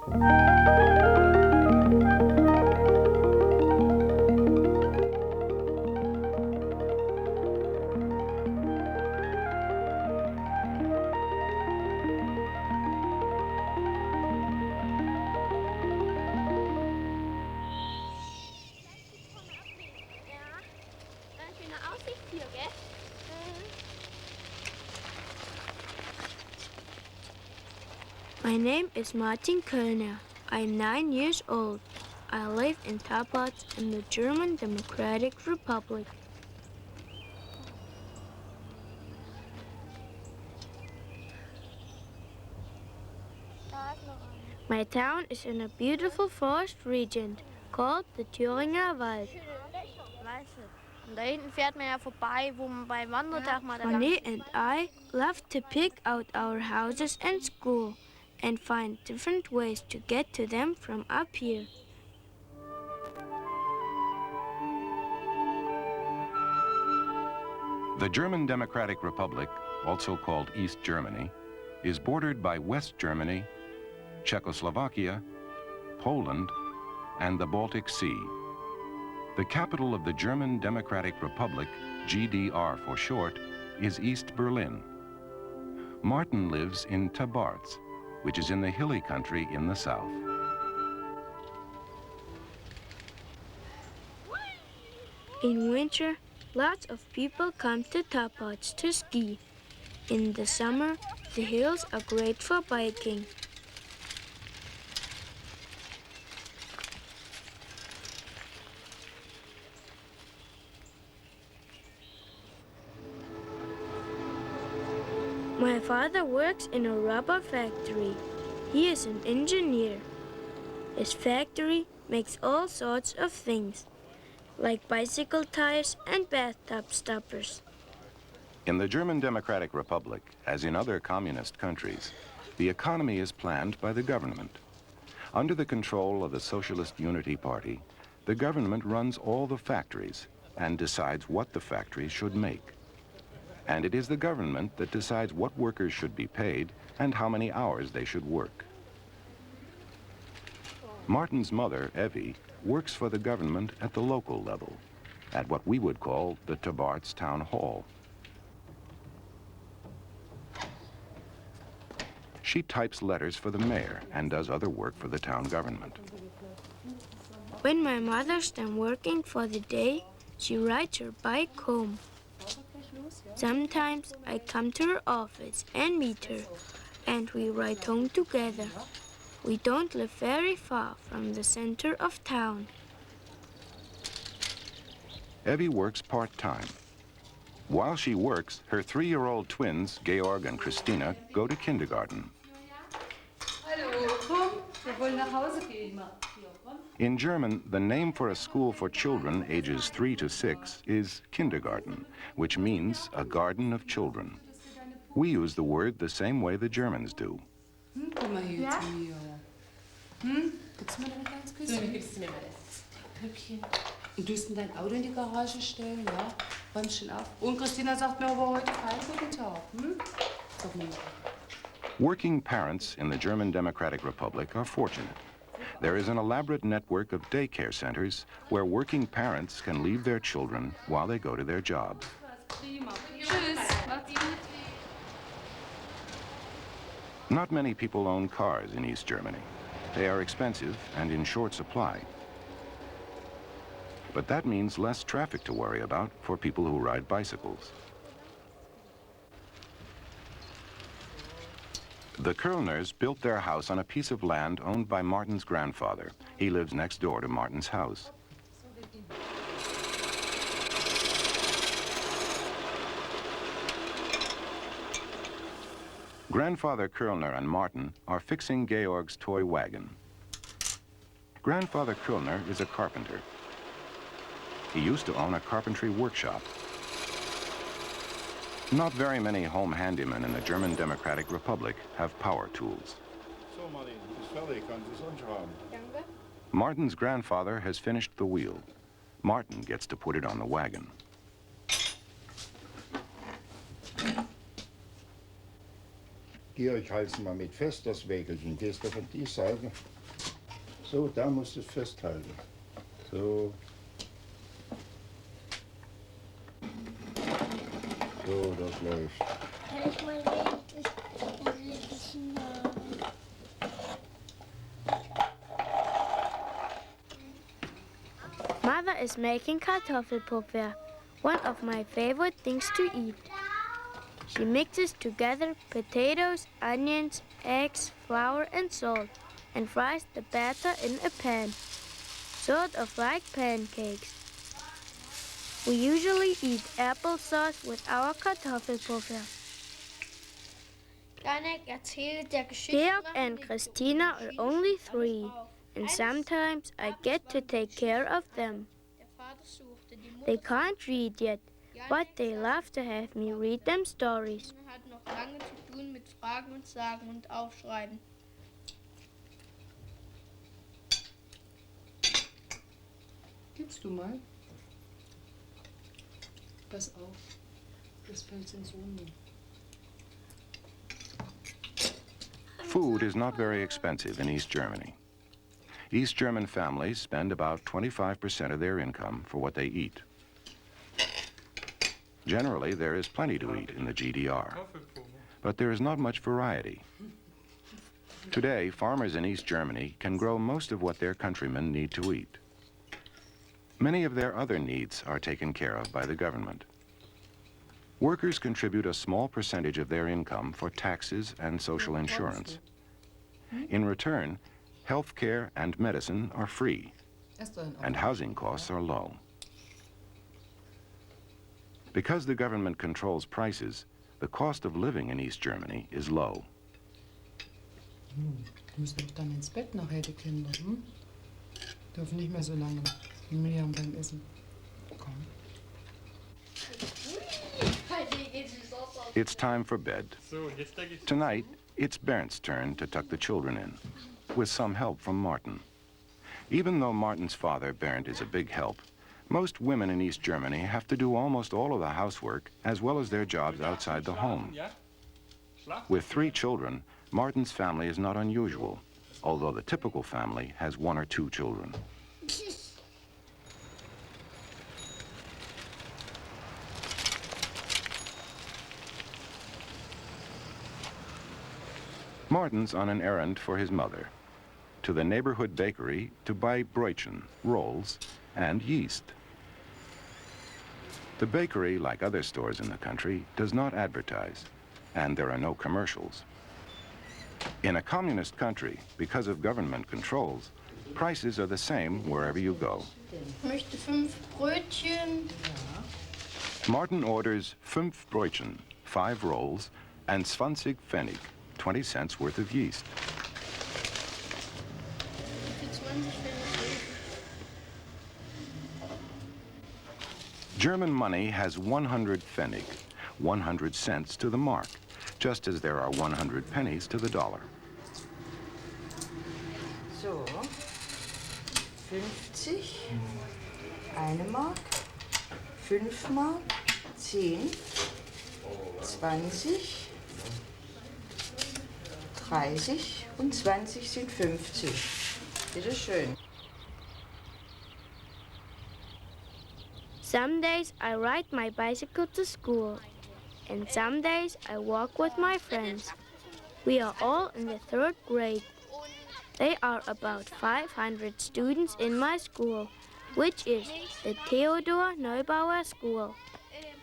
My name is Martin Kölner. I'm 9 years old. I live in Tabarz in the German Democratic Republic. My town is in a beautiful forest region called the Thüringer Wald. Und da hinten fährt man ja vorbei, wo man beim Wandertag mal da lang Connie and I love to pick out our houses and school and find different ways to get to them from up here. The German Democratic Republic, also called East Germany, is bordered by West Germany, Czechoslovakia, Poland, and the Baltic Sea. The capital of the German Democratic Republic, GDR for short, is East Berlin. Martin lives in Tabarz, which is in the hilly country in the south. In winter, lots of people come to Tabarz to ski. In the summer, the hills are great for biking. My father works in a rubber factory. He is an engineer. His factory makes all sorts of things, like bicycle tires and bathtub stoppers. In the German Democratic Republic, as in other communist countries, the economy is planned by the government. Under the control of the Socialist Unity Party, the government runs all the factories and decides what the factories should make. And it is the government that decides what workers should be paid and how many hours they should work. Martin's mother, Evie, works for the government at the local level, at what we would call the Tabarz Town Hall. She types letters for the mayor and does other work for the town government. When my mother's done working for the day, she rides her bike home. Sometimes I come to her office and meet her, and we ride home together. We don't live very far from the center of town. Evie works part-time. While she works, her 3-year-old twins, Georg and Christina, go to kindergarten. In German, the name for a school for children ages 3 to 6 is Kindergarten, which means a garden of children. We use the word the same way the Germans do. Komm mal hier zu mir. Gibst du mir noch ein kleines Küsschen? So, gibst du mir mal das Püppchen. Und du dein Auto in die Garage stellen, ja? Räum schön auf. Und Christina sagt mir aber heute keinen guten Tag. Sag mal. Working parents in the German Democratic Republic are fortunate. There is an elaborate network of daycare centers where working parents can leave their children while they go to their jobs. Not many people own cars in East Germany. They are expensive and in short supply. But that means less traffic to worry about for people who ride bicycles. The Kölners built their house on a piece of land owned by Martin's grandfather. He lives next door to Martin's house. Grandfather Kölner and Martin are fixing Georg's toy wagon. Grandfather Kölner is a carpenter. He used to own a carpentry workshop. Not very many home handymen in the German Democratic Republic have power tools. Martin's grandfather has finished the wheel. Martin gets to put it on the wagon. Georg, halt's mal mit fest, das Wägelchen. Gehst du von die Seite? So, da musst du es festhalten. So. So, das läuft. Kann ich mal wenigstens Mother is making Kartoffelpuffer, one of my favorite things to eat. She mixes together potatoes, onions, eggs, flour and salt and fries the batter in a pan, sort of like pancakes. We usually eat applesauce with our Kartoffelpuffer. Georg and Christina are only 3, and sometimes I get to take care of them. They can't read yet, but they love to have me read them stories. Gibst du mal? Pass auf, das fällt ins Runde. Food is not very expensive in East Germany. East German families spend about 25% of their income for what they eat. Generally, there is plenty to eat in the GDR, but there is not much variety. Today, farmers in East Germany can grow most of what their countrymen need to eat. Many of their other needs are taken care of by the government. Workers contribute a small percentage of their income for taxes and social insurance. In return, health care and medicine are free, and housing costs are low. Because the government controls prices, the cost of living in East Germany is low. Du musst doch dann ins Bett nachher, die Kinder. Dürfen nicht mehr so lange Miriam beim Essen. Komm. It's time for bed. Tonight, it's Bernd's turn to tuck the children in, with some help from Martin. Even though Martin's father, Bernd, is a big help, most women in East Germany have to do almost all of the housework as well as their jobs outside the home. With 3 children, Martin's family is not unusual, although the typical family has 1 or 2 children. Martin's on an errand for his mother, to the neighborhood bakery to buy Brötchen, rolls, and yeast. The bakery, like other stores in the country, does not advertise, and there are no commercials. In a communist country, because of government controls, prices are the same wherever you go. Ich möchte 5 Brötchen. Martin orders 5 Brötchen, 5 rolls, and 20 Pfennig, 20 cents worth of yeast. German money has 100 Pfennig, 100 cents to the mark, just as there are 100 pennies to the dollar. So, 50, 1 Mark, 5 Mark, 10, 20, 30 und 20 sind 50. Bitte schön. Some days I ride my bicycle to school, and some days I walk with my friends. We are all in the 3rd grade. There are about 500 students in my school, which is the Theodor Neubauer School.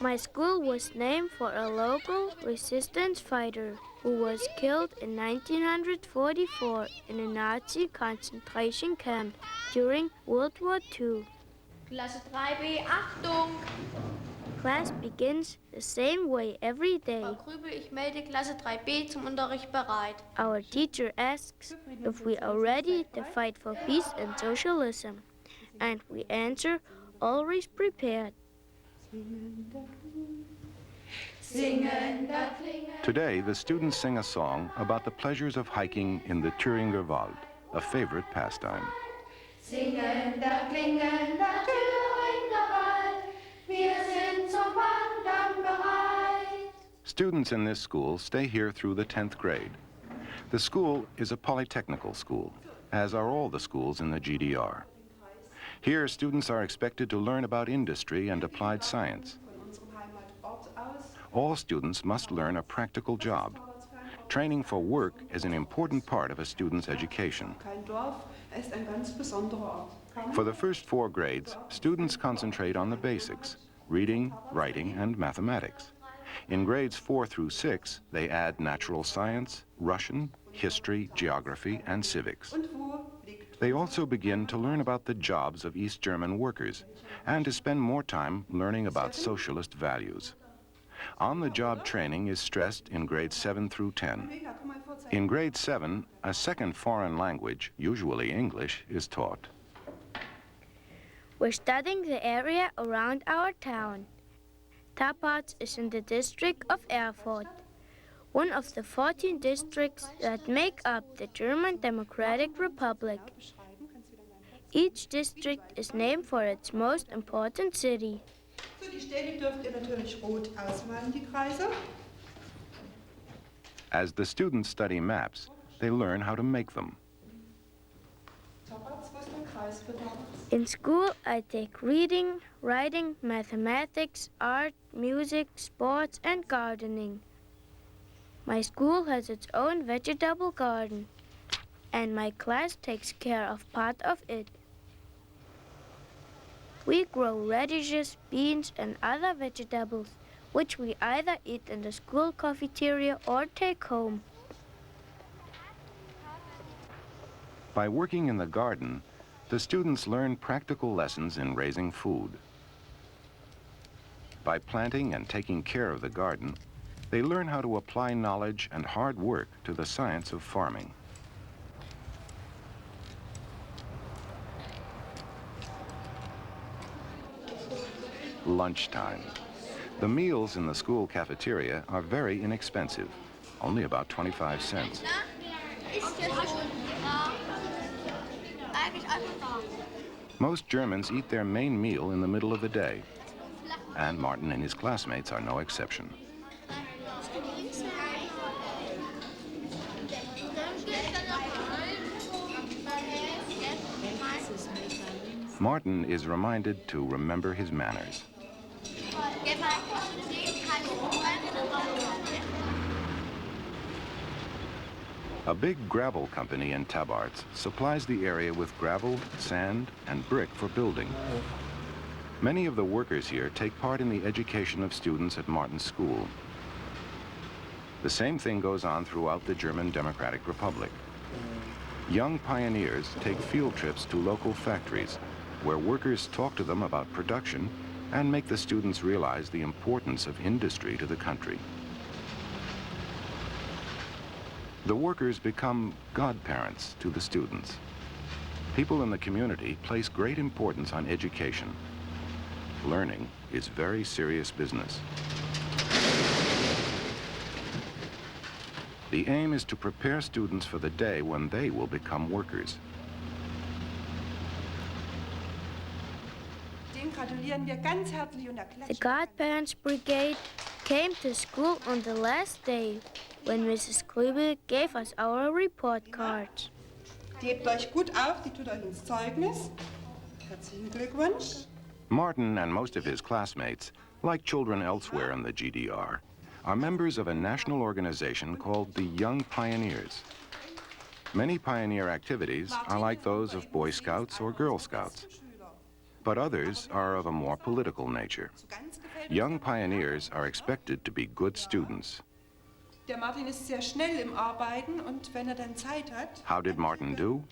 My school was named for a local resistance fighter who was killed in 1944 in a Nazi concentration camp during World War II. Klasse 3b, Achtung! Class begins the same way every day. Frau Krübel, ich melde Klasse 3b zum Unterricht bereit. Our teacher asks if we are ready to fight for peace and socialism, and we answer, always prepared. Today, the students sing a song about the pleasures of hiking in the Thüringer Wald, a favorite pastime. Singender, klingender Thüringer Wald, wir sind zum Wandern bereit. Students in this school stay here through the 10th grade. The school is a polytechnical school, as are all the schools in the GDR. Here, students are expected to learn about industry and applied science. All students must learn a practical job. Training for work is an important part of a student's education. For the first 4 grades, students concentrate on the basics: reading, writing, and mathematics. In grades 4 through 6, they add natural science, Russian, history, geography, and civics. They also begin to learn about the jobs of East German workers and to spend more time learning about socialist values. On-the-job training is stressed in grades 7 through 10. In grade 7, a second foreign language, usually English, is taught. We're studying the area around our town. Tabarz is in the district of Erfurt, one of the 14 districts that make up the German Democratic Republic. Each district is named for its most important city. So, die Stelle dürft ihr natürlich rot ausmalen, die Kreise. As the students study maps, they learn how to make them. Tabarz, wo ist der Kreis für Tabarz? In school, I take reading, writing, mathematics, art, music, sports, and gardening. My school has its own vegetable garden, and my class takes care of part of it. We grow radishes, beans, and other vegetables, which we either eat in the school cafeteria or take home. By working in the garden, the students learn practical lessons in raising food. By planting and taking care of the garden, they learn how to apply knowledge and hard work to the science of farming. Lunchtime. The meals in the school cafeteria are very inexpensive, only about 25 cents. Most Germans eat their main meal in the middle of the day, and Martin and his classmates are no exception. Martin is reminded to remember his manners. A big gravel company in Tabarz supplies the area with gravel, sand, and brick for building. Many of the workers here take part in the education of students at Martin's school. The same thing goes on throughout the German Democratic Republic. Young pioneers take field trips to local factories, where workers talk to them about production and make the students realize the importance of industry to the country. The workers become godparents to the students. People in the community place great importance on education. Learning is very serious business. The aim is to prepare students for the day when they will become workers. The Godparents Brigade came to school on the last day when Mrs. Krübel gave us our report cards. Die hebt euch gut auf, die tut euch ins Zeugnis. Herzlichen Glückwunsch. Martin and most of his classmates, like children elsewhere in the GDR, are members of a national organization called the Young Pioneers. Many pioneer activities are like those of Boy Scouts or Girl Scouts, but others are of a more political nature. Young pioneers are expected to be good students. Der Martin ist sehr schnell im Arbeiten und wenn dann Zeit hat. How did Martin do?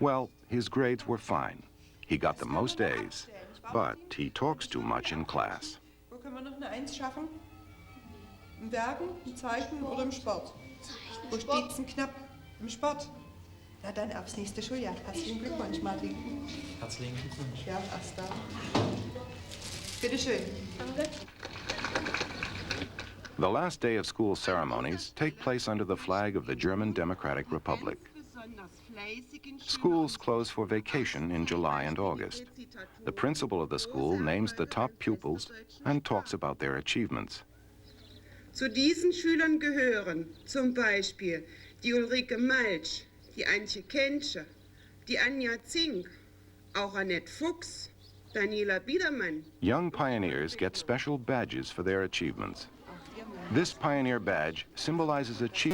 Well, his grades were fine. He got the most A's, but he talks too much in class. Wo können wir noch eine Eins schaffen? Im Werken, im Zeichnen oder im Sport? Wo steht's denn knapp? Im Sport? Na dann aufs nächste Schuljahr. Herzlichen Glückwunsch, Martin. Herzlichen Glückwunsch. Ja, erst da. Bitte schön. Danke. The last day of school ceremonies take place under the flag of the German Democratic Republic. Schools close for vacation in July and August. The principal of the school names the top pupils and talks about their achievements. Zu diesen Schülern gehören zum Beispiel die Ulrike Malsch, die Antje Kensche, die Anja Zink, auch Annette Fuchs, Daniela Biedermann. Young pioneers get special badges for their achievements. This pioneer badge symbolizes achievement